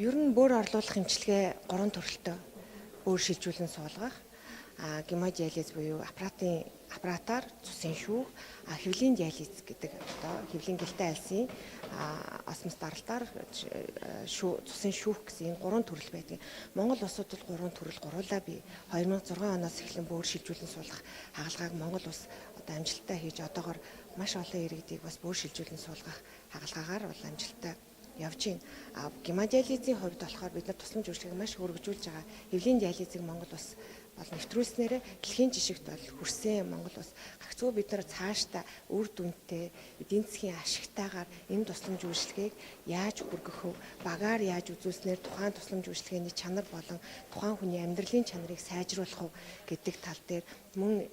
Ер нь бөөр орлуулах эмчилгээ 3 төрөлтэй бөөр шилжүүлэн суулгах. Гемодиализ буюу аппаратаар цусын шүүх, хэвлийн диализ гэдэг одоо хэвлийн гэлтэй альсын осмос даралтаар цусын шүүх гэсэн энэ 3 төрөл байдаг. Монгол улсад бол 3 төрөл гурлаа бий. 2006 оноос эхлэн бөөр шилжүүлэн суулгах хагалгааг Монгол улс одоо амжилттай хийж одоогоор маш олон иргэдийг бас бөөр шилжүүлэн суулгах хагалгаагаар бол амжилттай явж байна. Гемодиализийн хувьд болохоор бид нар тусламж үйлчилгээг маш хөргөжүүлж байгаа. Хэвлийн диализыг Монгол улс бол нэвтрүүлснээр дэлхийн жишгт бол хүрсэн Монгол улс гагцгүй бид нар цаашдаа үр дүнтэй эдийн засгийн ашигтайгаар энэ тусламж үйлчилгээг яаж хүргэх вэ? Багаар яаж үзүүлснээр тухайн тусламж үйлчилгээний чанар болон тухайн хүний амьдралын чанарыг сайжруулах вэ гэдэг тал дээр мөн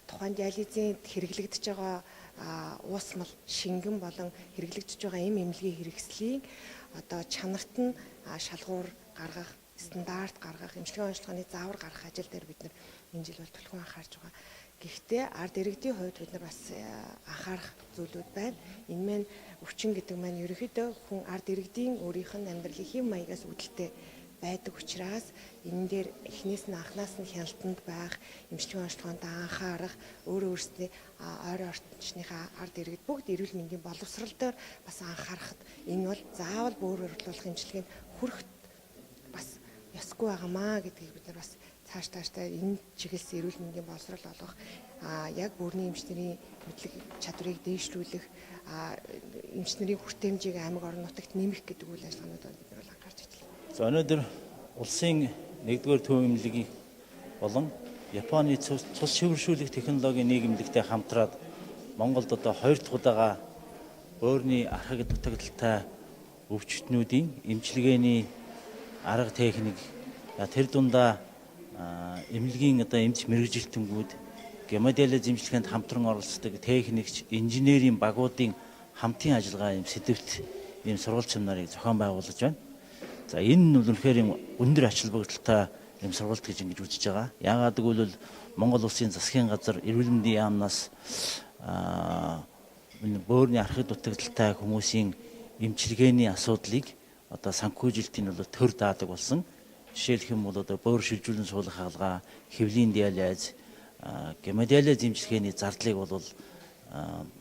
тухайн диализийн хэрэглэгдэж байгаа уус мал шингэн болон хэрэглэгдэж байгаа эмнэлгийн хэрэгслийн одоо чанарт нь шалгуур гаргах, стандарт гаргах, эмчилгээний онцлогооны заавар гаргах ажил дээр бид нар энэ жил бол түлхүүн анхаарж байгаа. Гэхдээ ард иргэдийн хувьд бид нар бас анхаарах зүйлүүд байна. Энэ мэн өвчин гэдэг маань ерөнхийдөө хүн ард иргэдийн өөрийнх нь амьдралын хэв маягаас үүдэлтэй байдаг учраас энэ дээр эхнээс нь анхнаас нь хяналтанд байх, эмчилгээний онцлогоонд анхаарах, өөрөөсөө ойрын орчныхаа ард иргэд бүгд эрүүл мэндийн боловсрал дээр бас анхаарахад энэ бол заавал бөөр орлуулах эмчилгээнд хүрэхэд бас ёсгүй байгаамаа гэдгийг бид нар бас цаашдаа энэ чиглэс эрүүл мэндийн боловсрал олгох, яг бүрний эмчнэрийн мэдлэг чадварыг дээшлүүлэх, эмчнэрийн хүртээмжийг аймаг орон нутагт нэмэх гэдэг үйл ажиллагаанууд бид нар анхаарч байна. За өнөөдөр улсын 1-р төв эмнэлгийн болон Японы цус шивэршүүлэх технологийн нийгэмлэгтэй хамтраад Монголд одоо 2 дахь удаага өөрийн архаг дутагдaltaй өвчтнүүдийн эмчилгээний арга техник тэр дундаа эмнэлгийн одоо эмч мэргэжилтэнгүүд гемодиализ эмчилгээнд хамтран оролцдог техникч, инженерийн багуудын хамтын ажиллагаа юм сэдвт ийм сургалт семинарыг зохион байгуулж байна. За энэ нь үнэхээр юм өндөр ач холбогдолтой юм сургалт гэж ингэж үзэж байгаа. Яагаад гэвэл Монгол Улсын засгийн газар эрүүл мэндийн яамнаас бөөрийн архаг дутагдaltaй хүмүүсийн эмчилгээний асуудлыг одоо санхүүжилтийн бол төр даадаг болсон. Жишээлх юм бол одоо бөөр шилжүүлэн суулгах хаалга, хэвлийн диализ, гемодиализ эмчилгээний зардлыг бол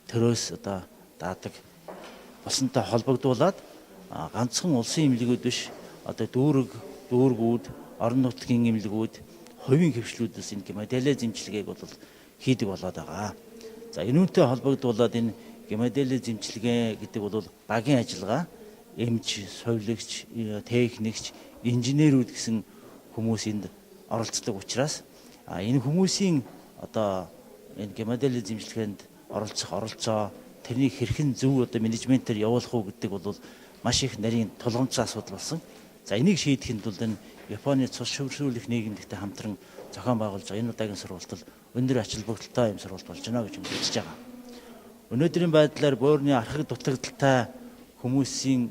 төрөөс одоо даадаг болсонтой холбогдуулаад ганцхан улсын эмнэлгүүд биш одоо дүүргүүд, орон нутгийн эмнэлгүүд, хувийн хөвшлүүдээс энэ гемодиализ эмчилгээг бол хийдэг болоод байгаа. За энүүнтэй холбогдуулаад энэ гемодиализ эмчилгээ гэдэг бол багийн ажиллагаа, эмч, совилогч, техникч, инженерүүд гэсэн хүмүүс энд оролцдог учраас энэ хүмүүсийн одоо энэ гемодиализ эмчилгээнд оролцоо тэрний хэрхэн зөв одоо менежментээр явуулах уу гэдэг бол маш их нарийн тулгамдсан асуудал болсон. За энийг шийдэхэд бол энэ Японы цус шивэршүүлэх нийгэмлэгтэй хамтран зохион байгуулж байгаа энэ удаагийн сургалт бол өндөр ач холбогдолтой юм сургалт болж байна гэж үзэж байгаа. Өнөөдрийн байдлаар бөөрийн архаг дутагдaltaй хүмүүсийн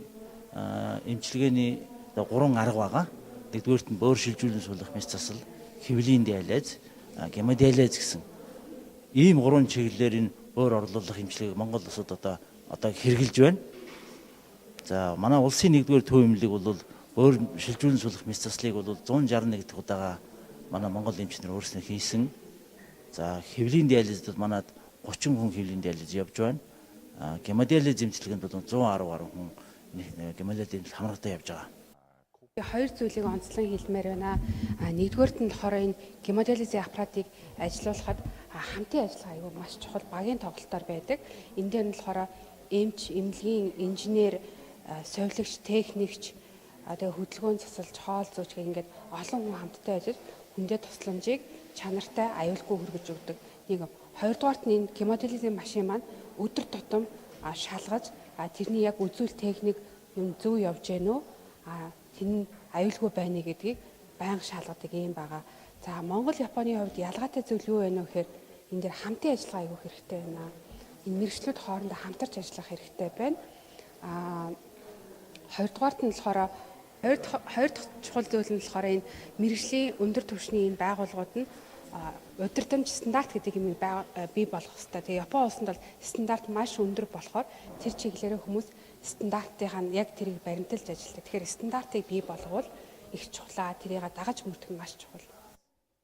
эмчилгээний 3 арга байгаа. Нэгдүгээрт нь бөөр шилжүүлэн суулгах мэс засал, хэвлийн диализ, гемодиализ гэсэн ийм 3 чиглэлээр энэ бөөр орлуулах эмчилгээг Монгол улсад одоо хэрэгжилж байна. За манай улсын 1-р төв эмнэлэг бол бөөр шилжүүлэн суулгах мэс заслыг бол 161 дахь удаага манай Монгол эмчнэр өөрснөө хийсэн. За хэвлийн диализд манад 30 хүн хэвлийн диализ явж байна. Гемодиализ эмчилгээнд бол 110 гаруй хүн гемодиализ хамрагтай явж байгаа. Хоёр зүйлийг онцлон хэлмээр байна. Нэгдүгээрт нь болохоор энэ гемодиализийн аппаратыг ажилуулахад хамтын ажиллагаа аюул маш чухал багийн тоглолтоор байдаг. Энд дээр нь болохоор эмч, эмнэлгийн инженер, совилогч, техникч, тэгээ хөдөлгөөн засалж, хоол зөөч гэх ингээд олон хүн хамтдаа ажиллаж хүндээ тусламжийг чанартай аюулгүй хүргэж өгдөг. Нэг. Хоёрдугаарт нь энэ гемодиализийн машин маань өдөр тутам шалгаж тэрний яг үзүүл техник юм зөв явж гэнэ үү? Тэр нь аюулгүй байна гэдгийг байнга шалгадаг юм байгаа. За Монгол Японы хувьд ялгаатай зүйл юу вэ гэхээр энэ дээр хамтын ажиллагаа аюул хэрэгтэй байна. Энэ мэргэжлүүд хоорондоо хамтарч ажиллах хэрэгтэй байна. Хоёрдугаарт нь болохоор хоёр дахь чухал зүйл нь болохоор энэ мэргэжлийн өндөр түвшний энэ байгууллагууд нь удирдамж стандарт гэдэг юм бий болох хэрэгтэй. Тэгээ Япон улсанд бол стандарт маш өндөр болохоор тэр чиглэлээр хүмүүс стандартынхаа нь яг тэрийг баримталж ажилладаг. Тэгэхээр стандартыг бий болговол их чухлаа. Тэрийг дагаж мөрдөх нь маш чухал.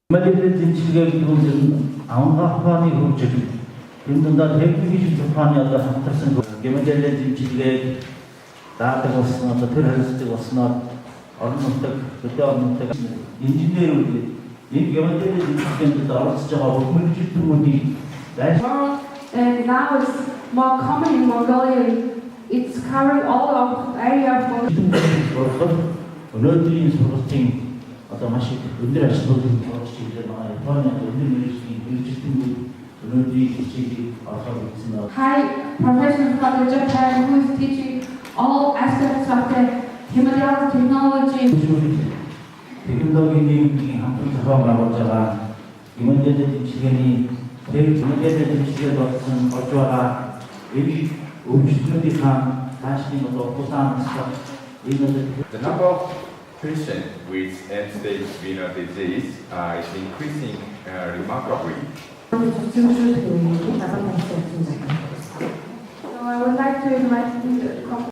Гималиалын дэмжлэгээ гэдэг нь авангаа ухааны хөгжил энэ дундаа техникийн ухааны одоо хамтарсан гималиалын дэмжлэгийг даадаг болсон одоо тэр хариуцлага болсноор орон нутаг, хөдөө орон нутаг инженерүүд энэ гималиалын дэмжлэгэнд оролцож байгаа хөгжүүлэлтүүдийг And now it's more common in Mongolia. It's covering all of the area of Mongolia. өнөөдрийн сургалтын одоо маш их өндөр ажлуудыг болж ирэх байгаа Японы өндөр мэргэжлийн хөгжүүлэлтүүд өнөөдрийн хичээлийг олгож үзсэн байна. Hi, professors from Japan who is teaching all aspects of the Himalayan technology. технологийн хамтран зохион байгуулж байгаа Гималиалын дэмжлэгийн Гималиалын дэмжлэгээр болсон болж байгаа энэ өвчлөлтийнхаа таашны одоо улаан The number of patients with end-stage renal disease is increasing remarkably. So I would like to invite you to come.